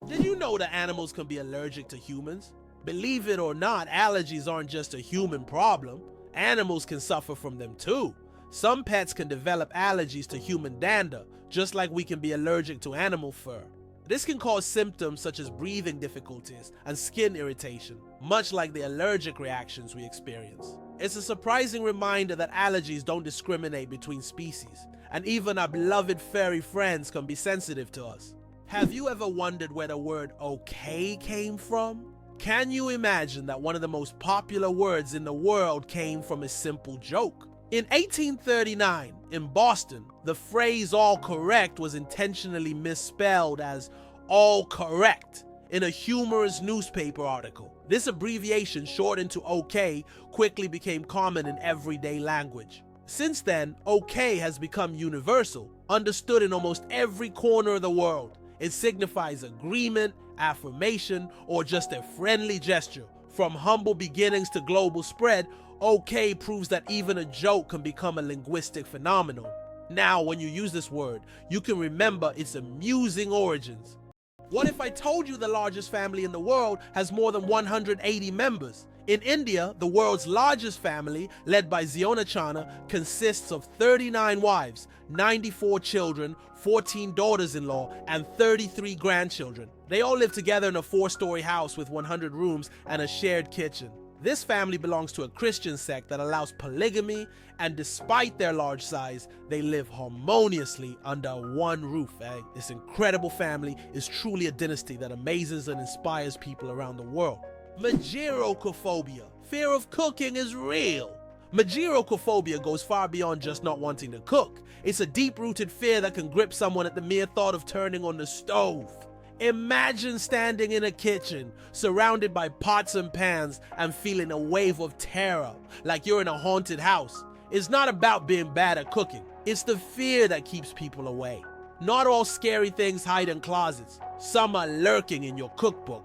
Did you know that animals can be allergic to humans? Believe it or not, allergies aren't just a human problem. Animals can suffer from them too. Some pets can develop allergies to human dander, just like we can be allergic to animal fur. This can cause symptoms such as breathing difficulties and skin irritation, much like the allergic reactions we experience. It's a surprising reminder that allergies don't discriminate between species, and even our beloved furry friends can be sensitive to us. Have you ever wondered where the word okay came from? Can you imagine that one of the most popular words in the world came from a simple joke? In 1839, in Boston, the phrase all correct was intentionally misspelled as all correct in a humorous newspaper article. This abbreviation, shortened to OK, quickly became common in everyday language. Since then, OK has become universal, understood in almost every corner of the world. It signifies agreement, affirmation, or just a friendly gesture. From humble beginnings to global spread, OK proves that even a joke can become a linguistic phenomenon. Now, when you use this word, you can remember its amusing origins. What if I told you the largest family in the world has more than 180 members? In India, the world's largest family, led by Zionachana, consists of 39 wives, 94 children, 14 daughters-in-law, and 33 grandchildren. They all live together in a 4-story house with 100 rooms and a shared kitchen. This family belongs to a Christian sect that allows polygamy, and despite their large size, they live harmoniously under one roof. This incredible family is truly a dynasty that amazes and inspires people around the world. Mageirocophobia. Fear of cooking is real. Mageirocophobia goes far beyond just not wanting to cook. It's a deep-rooted fear that can grip someone at the mere thought of turning on the stove. Imagine standing in a kitchen, surrounded by pots and pans, and feeling a wave of terror, like you're in a haunted house. It's not about being bad at cooking. It's the fear that keeps people away. Not all scary things hide in closets. Some are lurking in your cookbook.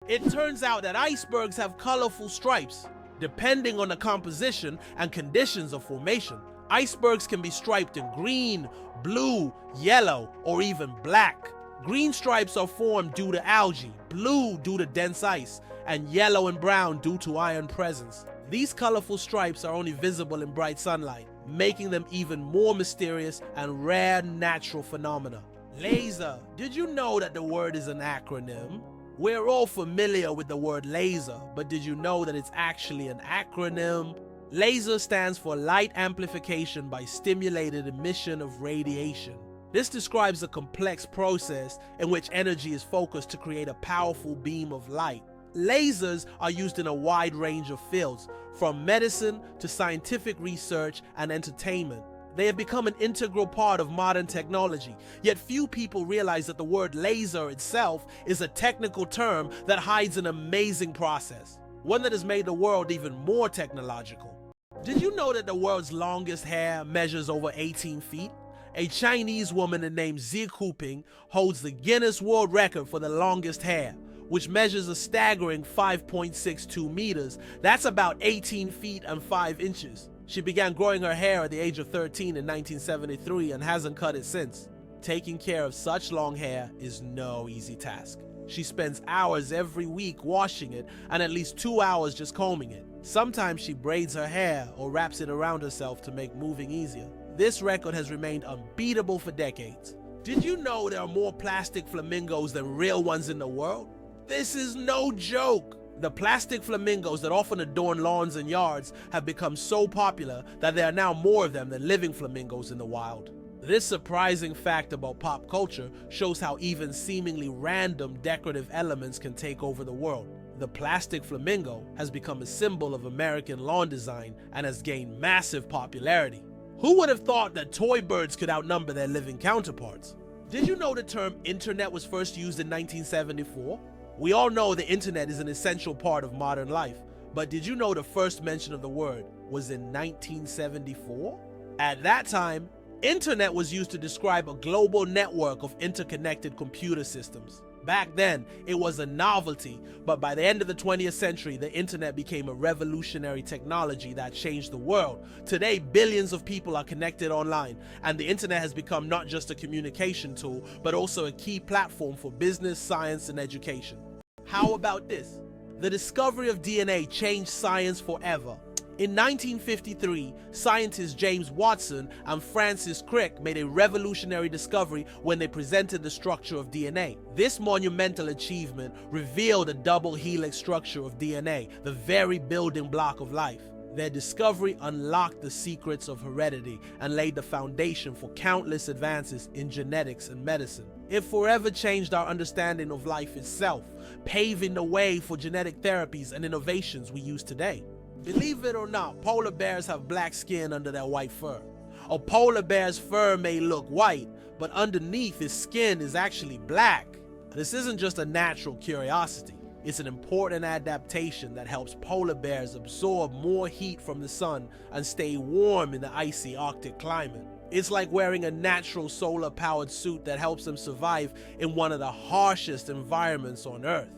It turns out that icebergs have colorful stripes. Depending on the composition and conditions of formation, icebergs can be striped in green, blue, yellow, or even black. Green stripes are formed due to algae, blue due to dense ice, and yellow and brown due to iron presence. These colorful stripes are only visible in bright sunlight, making them even more mysterious and rare natural phenomena. Laser. Did you know that the word is an acronym? We're all familiar with the word laser, but did you know that it's actually an acronym? LASER stands for Light Amplification by Stimulated Emission of Radiation. This describes a complex process in which energy is focused to create a powerful beam of light. Lasers are used in a wide range of fields, from medicine to scientific research and entertainment. They have become an integral part of modern technology, yet few people realize that the word laser itself is a technical term that hides an amazing process, one that has made the world even more technological. Did you know that the world's longest hair measures over 18 feet? A Chinese woman named Xi Jinping holds the Guinness World Record for the longest hair, which measures a staggering 5.62 meters. That's about 18 feet and 5 inches. She began growing her hair at the age of 13 in 1973 and hasn't cut it since. Taking care of such long hair is no easy task. She spends hours every week washing it and at least 2 hours just combing it. Sometimes she braids her hair or wraps it around herself to make moving easier. This record has remained unbeatable for decades. Did you know there are more plastic flamingos than real ones in the world? This is no joke. The plastic flamingos that often adorn lawns and yards have become so popular that there are now more of them than living flamingos in the wild. This surprising fact about pop culture shows how even seemingly random decorative elements can take over the world. The plastic flamingo has become a symbol of American lawn design and has gained massive popularity. Who would have thought that toy birds could outnumber their living counterparts? Did you know the term internet was first used in 1974? We all know the internet is an essential part of modern life, but did you know the first mention of the word was in 1974? At that time, internet was used to describe a global network of interconnected computer systems. Back then, it was a novelty, but by the end of the 20th century, the internet became a revolutionary technology that changed the world. Today, billions of people are connected online, and the internet has become not just a communication tool, but also a key platform for business, science, and education. How about this? The discovery of DNA changed science forever. In 1953, scientists James Watson and Francis Crick made a revolutionary discovery when they presented the structure of DNA. This monumental achievement revealed a double helix structure of DNA, the very building block of life. Their discovery unlocked the secrets of heredity and laid the foundation for countless advances in genetics and medicine. It forever changed our understanding of life itself, paving the way for genetic therapies and innovations we use today. Believe it or not, polar bears have black skin under their white fur. A polar bear's fur may look white, but underneath his skin is actually black. This isn't just a natural curiosity. It's an important adaptation that helps polar bears absorb more heat from the sun and stay warm in the icy Arctic climate. It's like wearing a natural solar-powered suit that helps them survive in one of the harshest environments on Earth.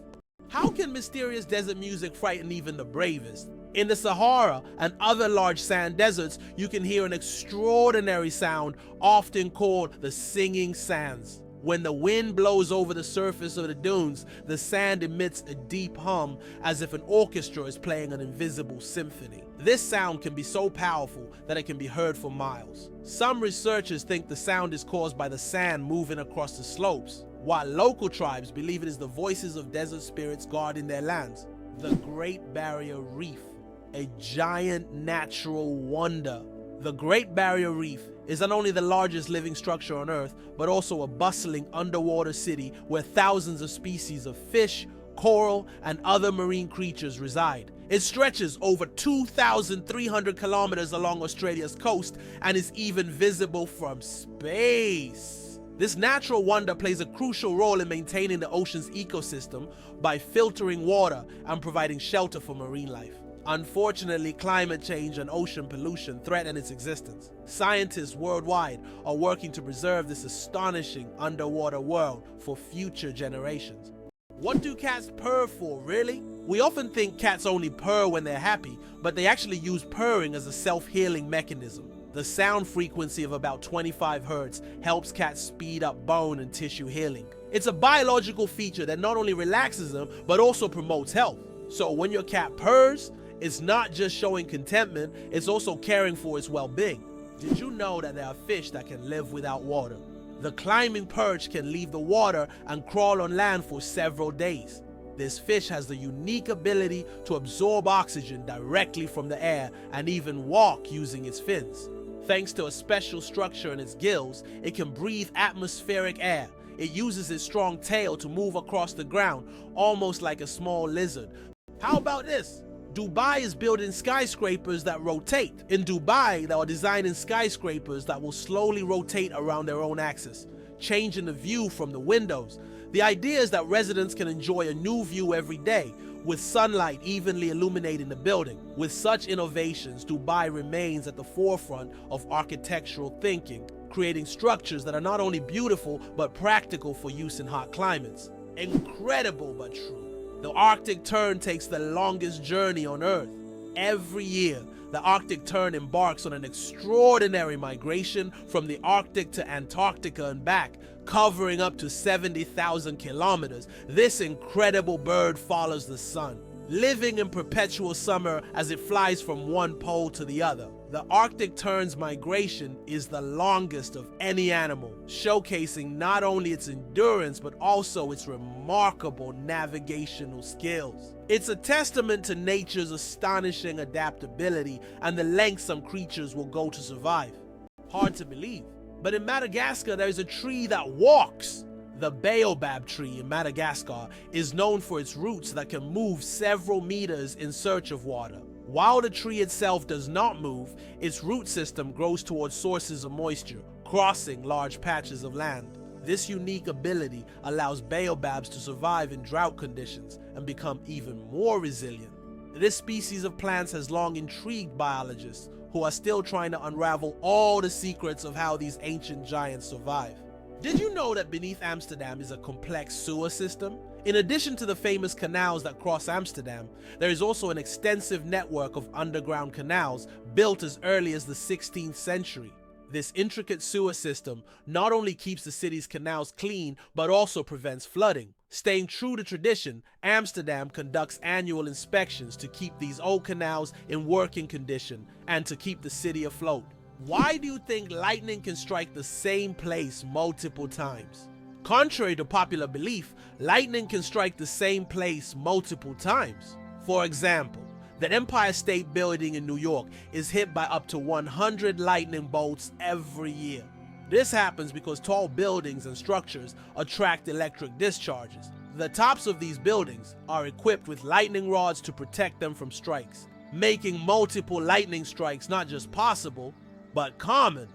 How can mysterious desert music frighten even the bravest? In the Sahara and other large sand deserts, you can hear an extraordinary sound often called the singing sands. When the wind blows over the surface of the dunes, the sand emits a deep hum as if an orchestra is playing an invisible symphony. This sound can be so powerful that it can be heard for miles. Some researchers think the sound is caused by the sand moving across the slopes, while local tribes believe it is the voices of desert spirits guarding their lands. The Great Barrier Reef, a giant natural wonder. The Great Barrier Reef is not only the largest living structure on Earth, but also a bustling underwater city where thousands of species of fish, coral, and other marine creatures reside. It stretches over 2,300 kilometers along Australia's coast and is even visible from space. This natural wonder plays a crucial role in maintaining the ocean's ecosystem by filtering water and providing shelter for marine life. Unfortunately, climate change and ocean pollution threaten its existence. Scientists worldwide are working to preserve this astonishing underwater world for future generations. What do cats purr for, really? We often think cats only purr when they're happy, but they actually use purring as a self-healing mechanism. The sound frequency of about 25 Hz helps cats speed up bone and tissue healing. It's a biological feature that not only relaxes them, but also promotes health. So when your cat purrs, it's not just showing contentment, it's also caring for its well-being. Did you know that there are fish that can live without water? The climbing perch can leave the water and crawl on land for several days. This fish has the unique ability to absorb oxygen directly from the air and even walk using its fins. Thanks to a special structure in its gills, it can breathe atmospheric air. It uses its strong tail to move across the ground, almost like a small lizard. How about this? Dubai is building skyscrapers that rotate. In Dubai, they are designing skyscrapers that will slowly rotate around their own axis, changing the view from the windows. The idea is that residents can enjoy a new view every day, with sunlight evenly illuminating the building. With such innovations, Dubai remains at the forefront of architectural thinking, creating structures that are not only beautiful, but practical for use in hot climates. Incredible but true. The Arctic tern takes the longest journey on Earth. Every year, the Arctic tern embarks on an extraordinary migration from the Arctic to Antarctica and back, covering up to 70,000 kilometers. This incredible bird follows the sun, living in perpetual summer as it flies from one pole to the other. The Arctic tern's migration is the longest of any animal, showcasing not only its endurance but also its remarkable navigational skills. It's a testament to nature's astonishing adaptability and the lengths some creatures will go to survive. Hard to believe, but in Madagascar there is a tree that walks. The baobab tree in Madagascar is known for its roots that can move several meters in search of water. While the tree itself does not move, its root system grows towards sources of moisture, crossing large patches of land. This unique ability allows baobabs to survive in drought conditions and become even more resilient. This species of plants has long intrigued biologists who are still trying to unravel all the secrets of how these ancient giants survive. Did you know that beneath Amsterdam is a complex sewer system? In addition to the famous canals that cross Amsterdam, there is also an extensive network of underground canals built as early as the 16th century. This intricate sewer system not only keeps the city's canals clean, but also prevents flooding. Staying true to tradition, Amsterdam conducts annual inspections to keep these old canals in working condition and to keep the city afloat. Why do you think lightning can strike the same place multiple times? Contrary to popular belief, lightning can strike the same place multiple times. For example, the Empire State Building in New York is hit by up to 100 lightning bolts every year. This happens because tall buildings and structures attract electric discharges. The tops of these buildings are equipped with lightning rods to protect them from strikes, making multiple lightning strikes not just possible, but common.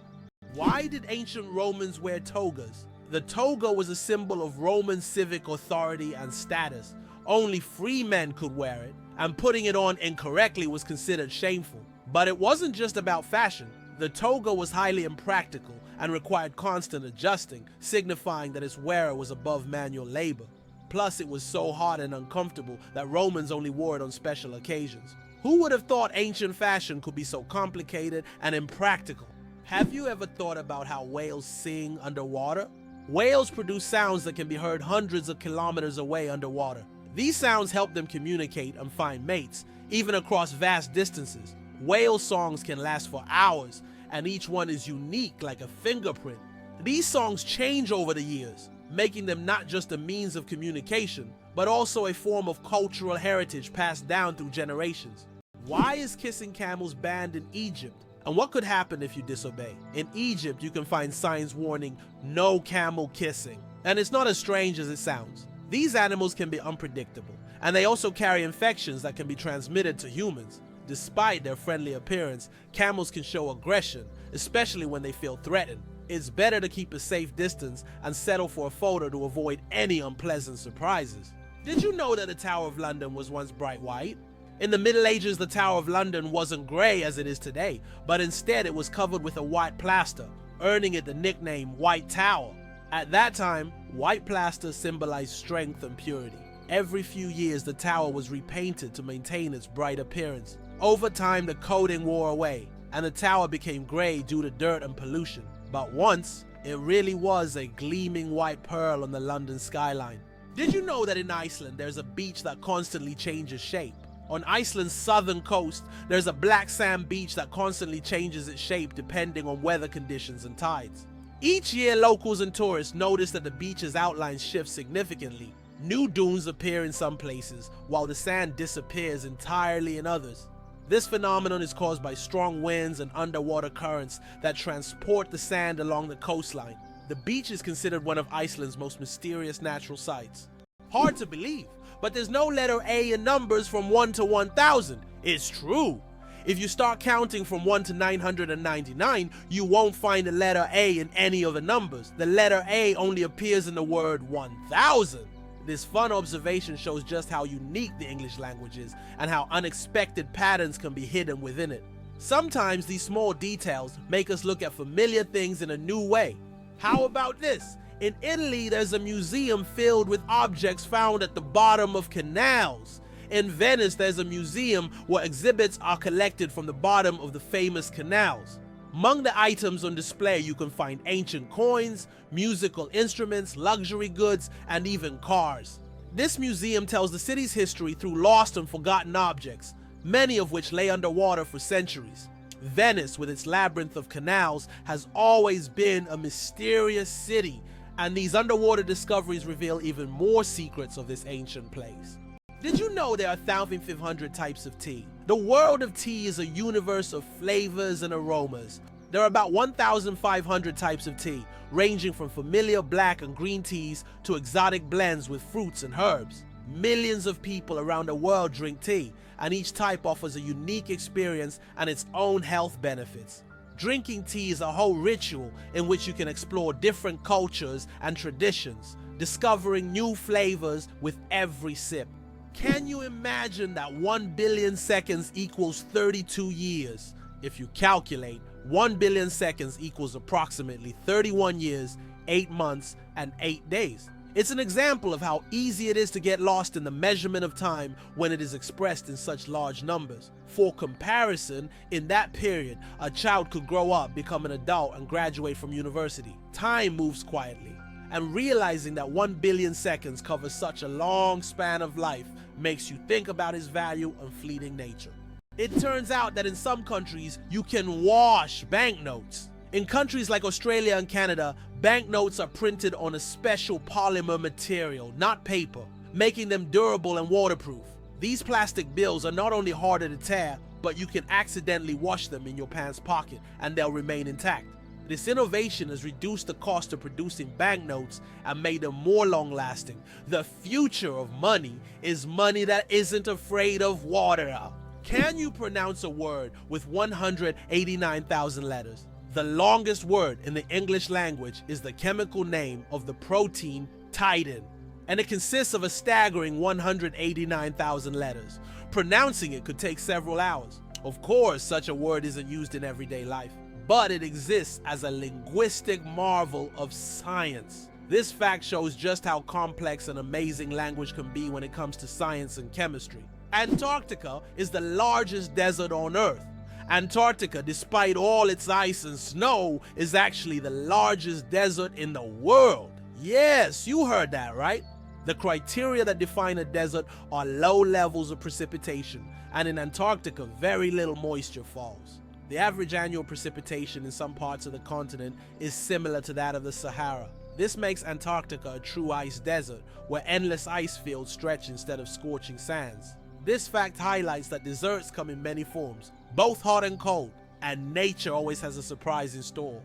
Why did ancient Romans wear togas? The toga was a symbol of Roman civic authority and status. Only free men could wear it, and putting it on incorrectly was considered shameful. But it wasn't just about fashion. The toga was highly impractical and required constant adjusting, signifying that its wearer was above manual labor. Plus, it was so hot and uncomfortable that Romans only wore it on special occasions. Who would have thought ancient fashion could be so complicated and impractical? Have you ever thought about how whales sing underwater? Whales produce sounds that can be heard hundreds of kilometers away underwater. These sounds help them communicate and find mates, even across vast distances. Whale songs can last for hours, and each one is unique like a fingerprint. These songs change over the years, making them not just a means of communication, but also a form of cultural heritage passed down through generations. Why is kissing camels banned in Egypt? And what could happen if you disobey? In Egypt, you can find signs warning, "No camel kissing." And it's not as strange as it sounds. These animals can be unpredictable, and they also carry infections that can be transmitted to humans. Despite their friendly appearance, camels can show aggression, especially when they feel threatened. It's better to keep a safe distance and settle for a photo to avoid any unpleasant surprises. Did you know that the Tower of London was once bright white? In the Middle Ages, the Tower of London wasn't grey as it is today, but instead it was covered with a white plaster, earning it the nickname White Tower. At that time, white plaster symbolized strength and purity. Every few years, the tower was repainted to maintain its bright appearance. Over time, the coating wore away, and the tower became grey due to dirt and pollution. But once, it really was a gleaming white pearl on the London skyline. Did you know that in Iceland, there's a beach that constantly changes shape? On Iceland's southern coast, there's a black sand beach that constantly changes its shape depending on weather conditions and tides. Each year, locals and tourists notice that the beach's outline shifts significantly. New dunes appear in some places, while the sand disappears entirely in others. This phenomenon is caused by strong winds and underwater currents that transport the sand along the coastline. The beach is considered one of Iceland's most mysterious natural sights. Hard to believe, but there's no letter A in numbers from 1 to 1,000. It's true. If you start counting from 1 to 999, you won't find the letter A in any of the numbers. The letter A only appears in the word 1,000. This fun observation shows just how unique the English language is and how unexpected patterns can be hidden within it. Sometimes these small details make us look at familiar things in a new way. How about this? In Italy, there's a museum filled with objects found at the bottom of canals. In Venice, there's a museum where exhibits are collected from the bottom of the famous canals. Among the items on display, you can find ancient coins, musical instruments, luxury goods, and even cars. This museum tells the city's history through lost and forgotten objects, many of which lay underwater for centuries. Venice, with its labyrinth of canals, has always been a mysterious city, and these underwater discoveries reveal even more secrets of this ancient place. Did you know there are 1,500 types of tea? The world of tea is a universe of flavors and aromas. There are about 1,500 types of tea, ranging from familiar black and green teas to exotic blends with fruits and herbs. Millions of people around the world drink tea, and each type offers a unique experience and its own health benefits. Drinking tea is a whole ritual in which you can explore different cultures and traditions, discovering new flavors with every sip. Can you imagine that 1 billion seconds equals 32 years? If you calculate, 1 billion seconds equals approximately 31 years, 8 months, and 8 days. It's an example of how easy it is to get lost in the measurement of time when it is expressed in such large numbers. For comparison, in that period, a child could grow up, become an adult, and graduate from university. Time moves quietly, and realizing that 1 billion seconds covers such a long span of life makes you think about its value and fleeting nature. It turns out that in some countries, you can wash banknotes. In countries like Australia and Canada, banknotes are printed on a special polymer material, not paper, making them durable and waterproof. These plastic bills are not only harder to tear, but you can accidentally wash them in your pants pocket and they'll remain intact. This innovation has reduced the cost of producing banknotes and made them more long-lasting. The future of money is money that isn't afraid of water. Can you pronounce a word with 189,000 letters? The longest word in the English language is the chemical name of the protein titin, and it consists of a staggering 189,000 letters. Pronouncing it could take several hours. Of course, such a word isn't used in everyday life, but it exists as a linguistic marvel of science. This fact shows just how complex and amazing language can be when it comes to science and chemistry. Antarctica is the largest desert on Earth. Antarctica, despite all its ice and snow, is actually the largest desert in the world. Yes, you heard that right. The criteria that define a desert are low levels of precipitation, and in Antarctica, very little moisture falls. The average annual precipitation in some parts of the continent is similar to that of the Sahara. This makes Antarctica a true ice desert, where endless ice fields stretch instead of scorching sands. This fact highlights that deserts come in many forms, both hot and cold, and nature always has a surprise in store.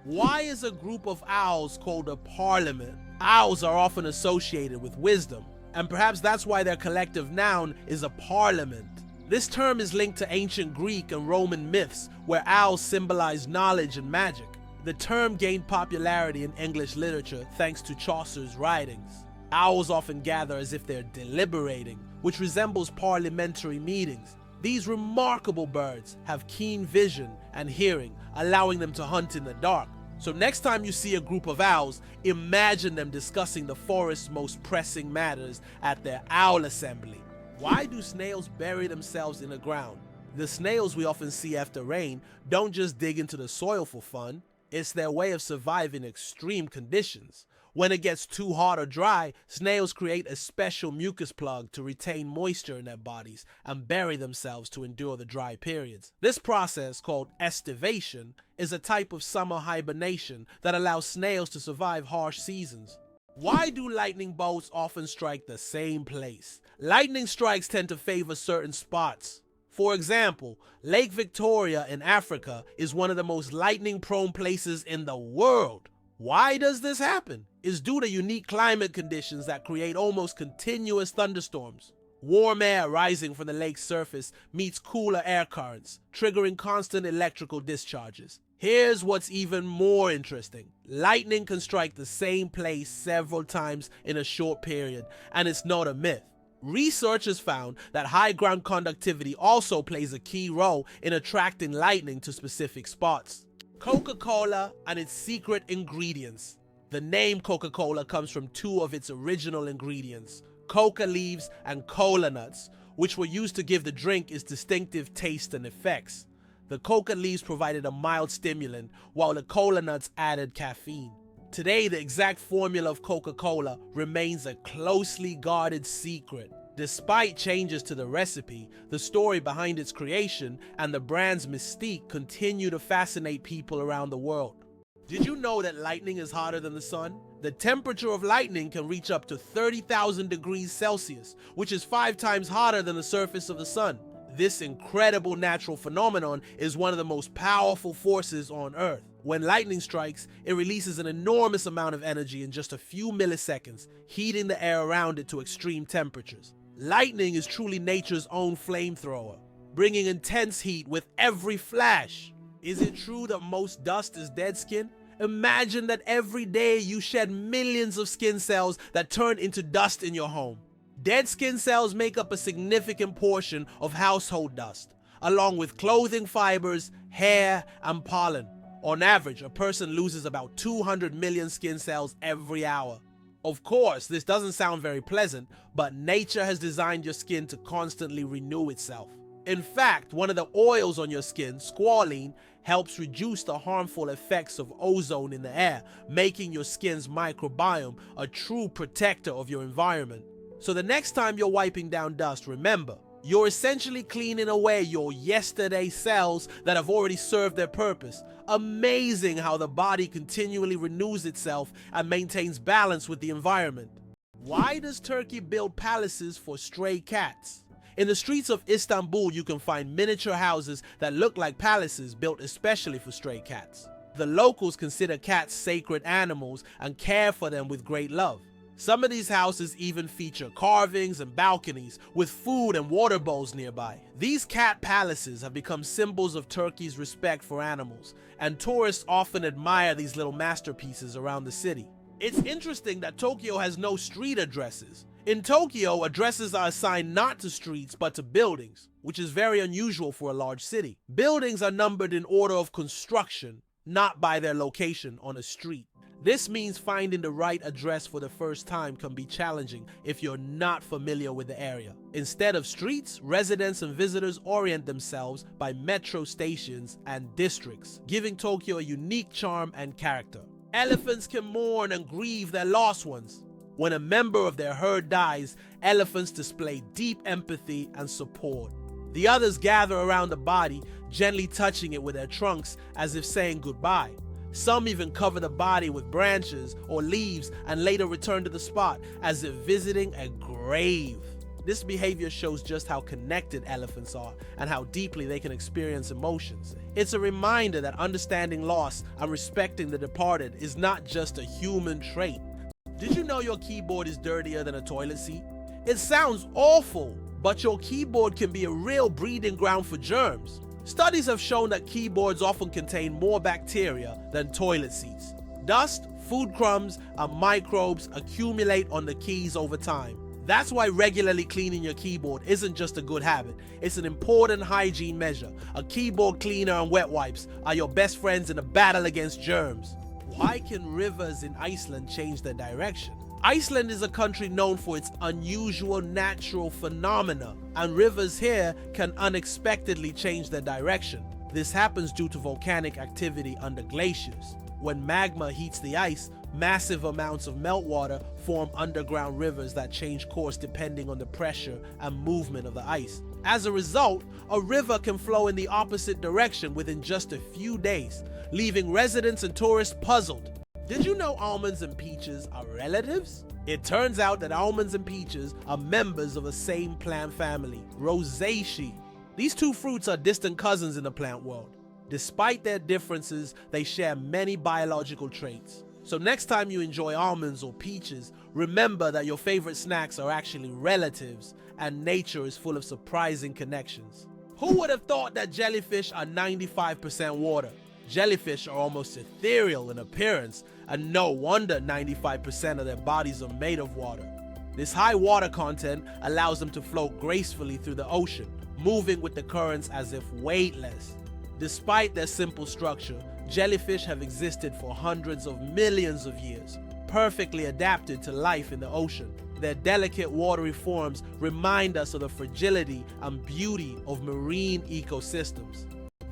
Why is a group of owls called a parliament? Owls are often associated with wisdom, and perhaps that's why their collective noun is a parliament. This term is linked to ancient Greek and Roman myths, where owls symbolize knowledge and magic. The term gained popularity in English literature thanks to Chaucer's writings. Owls often gather as if they're deliberating, which resembles parliamentary meetings. These remarkable birds have keen vision and hearing, allowing them to hunt in the dark. So next time you see a group of owls, imagine them discussing the forest's most pressing matters at their owl assembly. Why do snails bury themselves in the ground? The snails we often see after rain don't just dig into the soil for fun. It's their way of surviving extreme conditions. When it gets too hot or dry, snails create a special mucus plug to retain moisture in their bodies and bury themselves to endure the dry periods. This process, called estivation, is a type of summer hibernation that allows snails to survive harsh seasons. Why do lightning bolts often strike the same place? Lightning strikes tend to favor certain spots. For example, Lake Victoria in Africa is one of the most lightning-prone places in the world. Why does this happen? It's due to unique climate conditions that create almost continuous thunderstorms. Warm air rising from the lake's surface meets cooler air currents, triggering constant electrical discharges. Here's what's even more interesting. Lightning can strike the same place several times in a short period, and it's not a myth. Researchers found that high ground conductivity also plays a key role in attracting lightning to specific spots. Coca-Cola and its secret ingredients. The name Coca-Cola comes from two of its original ingredients, coca leaves and cola nuts, which were used to give the drink its distinctive taste and effects. The coca leaves provided a mild stimulant, while the cola nuts added caffeine. Today, the exact formula of Coca-Cola remains a closely guarded secret. Despite changes to the recipe, the story behind its creation and the brand's mystique continue to fascinate people around the world. Did you know that lightning is hotter than the sun? The temperature of lightning can reach up to 30,000 degrees Celsius, which is 5 times hotter than the surface of the sun. This incredible natural phenomenon is one of the most powerful forces on Earth. When lightning strikes, it releases an enormous amount of energy in just a few milliseconds, heating the air around it to extreme temperatures. Lightning is truly nature's own flamethrower, bringing intense heat with every flash. Is it true that most dust is dead skin? Imagine that every day you shed millions of skin cells that turn into dust in your home. Dead skin cells make up a significant portion of household dust, along with clothing fibers, hair, and pollen. On average, a person loses about 200 million skin cells every hour. Of course, this doesn't sound very pleasant, but nature has designed your skin to constantly renew itself. In fact, one of the oils on your skin, squalene, helps reduce the harmful effects of ozone in the air, making your skin's microbiome a true protector of your environment. So the next time you're wiping down dust, remember, you're essentially cleaning away your yesterday cells that have already served their purpose. Amazing how the body continually renews itself and maintains balance with the environment. Why does Turkey build palaces for stray cats? In the streets of Istanbul, you can find miniature houses that look like palaces built especially for stray cats. The locals consider cats sacred animals and care for them with great love. Some of these houses even feature carvings and balconies with food and water bowls nearby. These cat palaces have become symbols of Turkey's respect for animals, and tourists often admire these little masterpieces around the city. It's interesting that Tokyo has no street addresses. In Tokyo, addresses are assigned not to streets but to buildings, which is very unusual for a large city. Buildings are numbered in order of construction, not by their location on a street. This means finding the right address for the first time can be challenging if you're not familiar with the area. Instead of streets, residents and visitors orient themselves by metro stations and districts, giving Tokyo a unique charm and character. Elephants can mourn and grieve their lost ones. When a member of their herd dies, elephants display deep empathy and support. The others gather around the body, gently touching it with their trunks as if saying goodbye. Some even cover the body with branches or leaves and later return to the spot as if visiting a grave. This behavior shows just how connected elephants are and how deeply they can experience emotions. It's a reminder that understanding loss and respecting the departed is not just a human trait. Did you know your keyboard is dirtier than a toilet seat? It sounds awful, but your keyboard can be a real breeding ground for germs. Studies have shown that keyboards often contain more bacteria than toilet seats. Dust, food crumbs, and microbes accumulate on the keys over time. That's why regularly cleaning your keyboard isn't just a good habit, it's an important hygiene measure. A keyboard cleaner and wet wipes are your best friends in a battle against germs. Why can rivers in Iceland change their direction? Iceland is a country known for its unusual natural phenomena, and rivers here can unexpectedly change their direction. This happens due to volcanic activity under glaciers. When magma heats the ice, massive amounts of meltwater form underground rivers that change course depending on the pressure and movement of the ice. As a result, a river can flow in the opposite direction within just a few days, leaving residents and tourists puzzled. Did you know almonds and peaches are relatives? It turns out that almonds and peaches are members of the same plant family, Rosaceae. These two fruits are distant cousins in the plant world. Despite their differences, they share many biological traits. So next time you enjoy almonds or peaches, remember that your favorite snacks are actually relatives, and nature is full of surprising connections. Who would have thought that jellyfish are 95% water? Jellyfish are almost ethereal in appearance, and no wonder 95% of their bodies are made of water. This high water content allows them to float gracefully through the ocean, moving with the currents as if weightless. Despite their simple structure, jellyfish have existed for hundreds of millions of years, perfectly adapted to life in the ocean. Their delicate watery forms remind us of the fragility and beauty of marine ecosystems.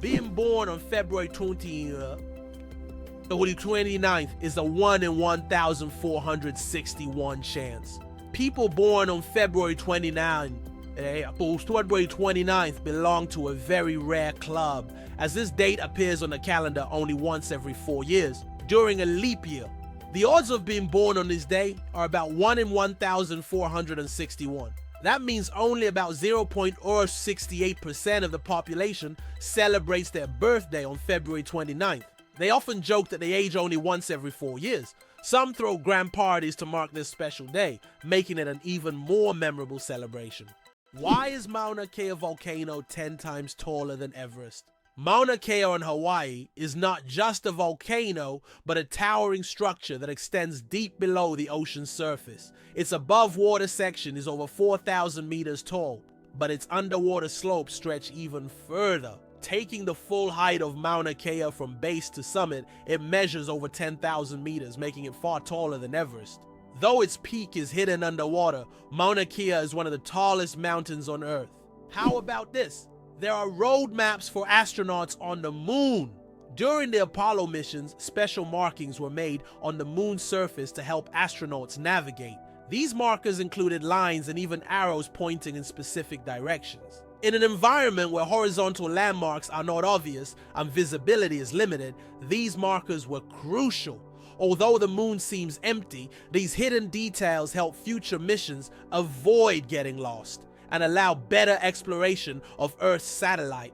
Being born on February 29th is a 1 in 1,461 chance. People born on February 29th belong to a very rare club, as this date appears on the calendar only once every 4 years, during a leap year. The odds of being born on this day are about 1 in 1,461. That means only about 0.068% of the population celebrates their birthday on February 29th. They often joke that they age only once every 4 years. Some throw grand parties to mark this special day, making it an even more memorable celebration. Why is Mauna Kea volcano 10 times taller than Everest? Mauna Kea in Hawaii is not just a volcano, but a towering structure that extends deep below the ocean's surface. Its above water section is over 4,000 meters tall, but its underwater slopes stretch even further, Taking the full height of Mauna Kea from base to summit, it measures over 10,000 meters, making it far taller than Everest. Though its peak is hidden underwater, Mauna Kea is one of the tallest mountains on Earth. How about this? There are road maps for astronauts on the moon. During the Apollo missions, special markings were made on the moon's surface to help astronauts navigate. These markers included lines and even arrows pointing in specific directions. In an environment where horizontal landmarks are not obvious and visibility is limited, these markers were crucial. Although the moon seems empty, these hidden details help future missions avoid getting lost and allow better exploration of Earth's satellite.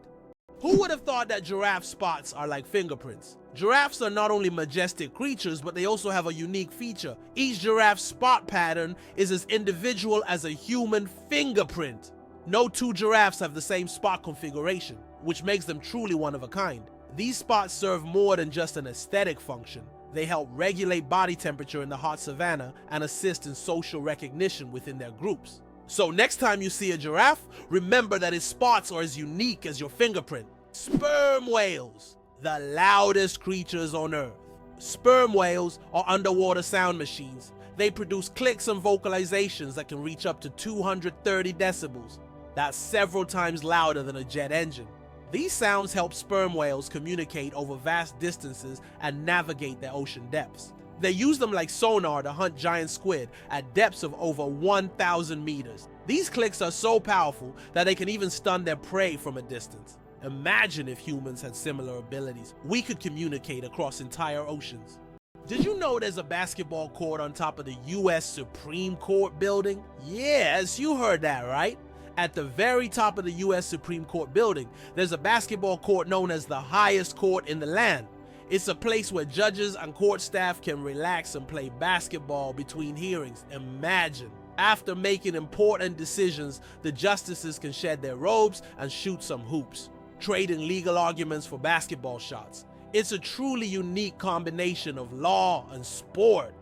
Who would have thought that giraffe spots are like fingerprints? Giraffes are not only majestic creatures, but they also have a unique feature. Each giraffe spot pattern is as individual as a human fingerprint. No two giraffes have the same spot configuration, which makes them truly one of a kind. These spots serve more than just an aesthetic function. They help regulate body temperature in the hot savanna and assist in social recognition within their groups. So next time you see a giraffe, remember that its spots are as unique as your fingerprint. Sperm whales, the loudest creatures on Earth. Sperm whales are underwater sound machines. They produce clicks and vocalizations that can reach up to 230 decibels. That's several times louder than a jet engine. These sounds help sperm whales communicate over vast distances and navigate their ocean depths. They use them like sonar to hunt giant squid at depths of over 1,000 meters. These clicks are so powerful that they can even stun their prey from a distance. Imagine if humans had similar abilities. We could communicate across entire oceans. Did you know there's a basketball court on top of the US Supreme Court building? Yes, you heard that right. At the very top of the US Supreme Court building, there's a basketball court known as the highest court in the land. It's a place where judges and court staff can relax and play basketball between hearings. Imagine. After making important decisions, the justices can shed their robes and shoot some hoops, trading legal arguments for basketball shots. It's a truly unique combination of law and sport.